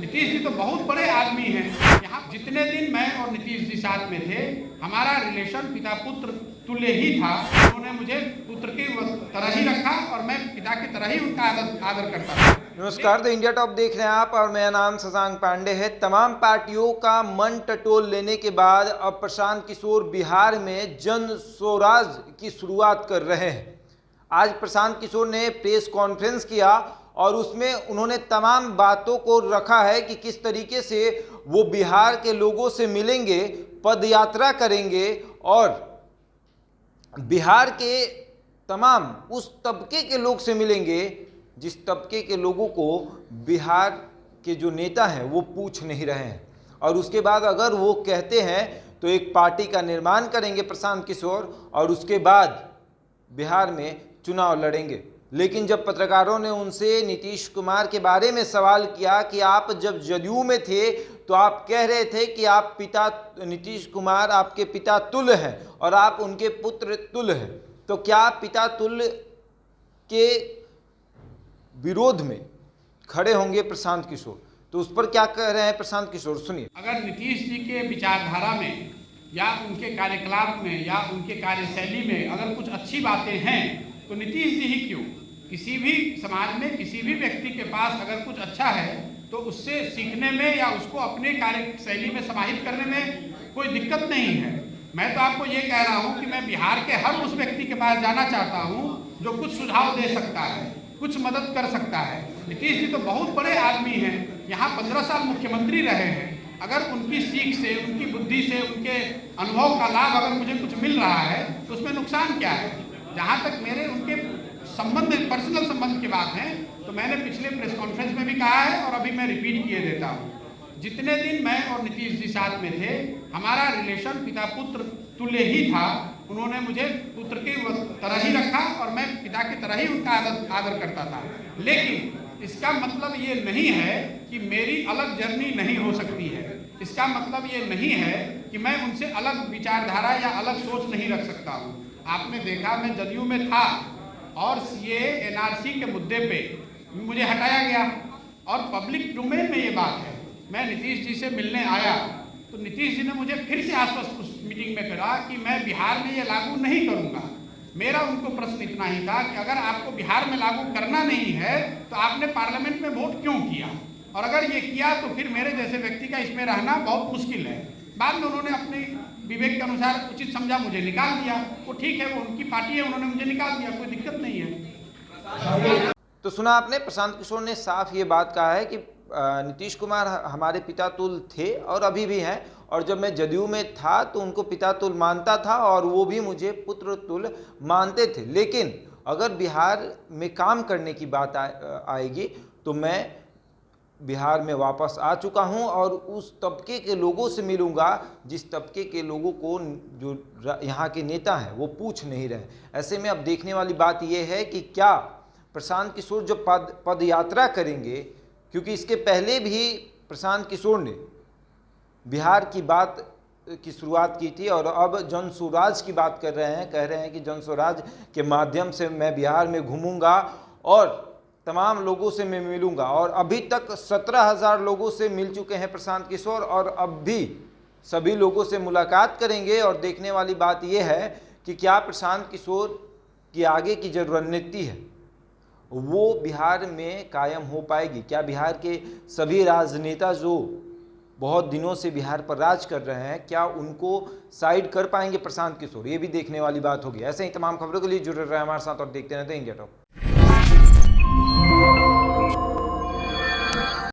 नीतीश जी तो बहुत बड़े आदमी हैं। यहाँ जितने दिन मैं और नीतीश जी साथ में थे, हमारा रिलेशन पिता पुत्र तुल्य ही था। उन्होंने मुझे पुत्र की तरह ही रखा और मैं पिता की तरह ही उनका आदर करता था। नमस्कार, द इंडिया टॉप देख रहे हैं आप और मेरा नाम शशांक पांडे है। तमाम पार्टियों का मन टटोल लेने के बाद अब प्रशांत किशोर बिहार में जन स्वराज की शुरुआत कर रहे हैं। आज प्रशांत किशोर ने प्रेस कॉन्फ्रेंस किया और उसमें उन्होंने तमाम बातों को रखा है कि किस तरीके से वो बिहार के लोगों से मिलेंगे, पदयात्रा करेंगे और बिहार के तमाम उस तबके के लोग से मिलेंगे जिस तबके के लोगों को बिहार के जो नेता हैं वो पूछ नहीं रहे हैं। और उसके बाद अगर वो कहते हैं तो एक पार्टी का निर्माण करेंगे प्रशांत किशोर और उसके बाद बिहार में चुनाव लड़ेंगे। लेकिन जब पत्रकारों ने उनसे नीतीश कुमार के बारे में सवाल किया कि आप जब जदयू में थे तो आप कह रहे थे कि आप पिता नीतीश कुमार आपके पिता तुल्य हैं और आप उनके पुत्र तुल्य हैं, तो क्या पिता तुल्य के विरोध में खड़े होंगे प्रशांत किशोर? तो उस पर क्या कह रहे हैं प्रशांत किशोर, सुनिए। अगर नीतीश जी के विचारधारा में या उनके कार्यकलाप में या उनके कार्यशैली में अगर कुछ अच्छी बातें हैं तो नीतीश जी ही क्यों, किसी भी समाज में किसी भी व्यक्ति के पास अगर कुछ अच्छा है तो उससे सीखने में या उसको अपने कार्यशैली में समाहित करने में कोई दिक्कत नहीं है। मैं तो आपको ये कह रहा हूँ कि मैं बिहार के हर उस व्यक्ति के पास जाना चाहता हूँ जो कुछ सुझाव दे सकता है, कुछ मदद कर सकता है। नीतीश जी तो बहुत बड़े आदमी हैं, यहाँ 15 साल मुख्यमंत्री रहे हैं। अगर उनकी सीख से, उनकी बुद्धि से, उनके अनुभव का लाभ अगर मुझे कुछ मिल रहा है तो उसमें नुकसान क्या है? जहाँ तक मेरे उनके संबंध, पर्सनल संबंध की बात है, तो मैंने पिछले प्रेस कॉन्फ्रेंस में भी कहा है और अभी मैं रिपीट किए देता हूँ। जितने दिन मैं और नीतीश जी साथ में थे, हमारा रिलेशन पिता पुत्र तुल्य ही था। उन्होंने मुझे पुत्र की तरह ही रखा और मैं पिता की तरह ही उनका आदर करता था। लेकिन इसका मतलब ये नहीं है कि मेरी अलग जर्नी नहीं हो सकती है। इसका मतलब ये नहीं है कि मैं उनसे अलग विचारधारा या अलग सोच नहीं रख सकता हूँ। आपने देखा मैं जदयू में था और सीए एनआरसी के मुद्दे पे मुझे हटाया गया और पब्लिक डोमेन में ये बात है। मैं नीतीश जी से मिलने आया तो नीतीश जी ने मुझे फिर से आश्वस्त उस मीटिंग में करा कि मैं बिहार में ये लागू नहीं करूँगा। मेरा उनको प्रश्न इतना ही था कि अगर आपको बिहार में लागू करना नहीं है तो आपने पार्लियामेंट में वोट क्यों किया, और अगर ये किया तो फिर मेरे जैसे व्यक्ति का इसमें रहना बहुत मुश्किल है। बाद में उन्होंने अपने विवेक के अनुसार उचित समझा, मुझे निकाल दिया। वो ठीक है, वो उनकी पार्टी है, उन्होंने मुझे निकाल दिया, कोई दिक्कत नहीं है। तो सुना आपने, प्रशांत किशोर ने साफ ये बात कहा है कि नीतीश कुमार हमारे पिता तुल्य थे और अभी भी हैं, और जब मैं जदयू में था तो उनको पिता तुल्य मानता था और वो भी मुझे पुत्र तुल्य मानते थे। लेकिन अगर बिहार में काम करने की बात आएगी तो मैं बिहार में वापस आ चुका हूं और उस तबके के लोगों से मिलूंगा जिस तबके के लोगों को जो यहाँ के नेता हैं वो पूछ नहीं रहे। ऐसे में अब देखने वाली बात यह है कि क्या प्रशांत किशोर जो पद यात्रा करेंगे, क्योंकि इसके पहले भी प्रशांत किशोर ने बिहार की बात की शुरुआत की थी और अब जन स्वराज की बात कर रहे हैं। कह रहे हैं कि जन स्वराज के माध्यम से मैं बिहार में घूमूंगा और तमाम लोगों से मैं मिलूंगा, और अभी तक 17,000 लोगों से मिल चुके हैं प्रशांत किशोर और अब भी सभी लोगों से मुलाकात करेंगे। और देखने वाली बात यह है कि क्या प्रशांत किशोर की आगे की जो रणनीति है वो बिहार में कायम हो पाएगी? क्या बिहार के सभी राजनेता जो बहुत दिनों से बिहार पर राज कर रहे हैं, क्या उनको साइड कर पाएंगे प्रशांत किशोर? ये भी देखने वाली बात होगी। ऐसे ही तमाम खबरों के लिए जुड़े रहे हमारे साथ और देखते रहते हैं इंडिया टॉप।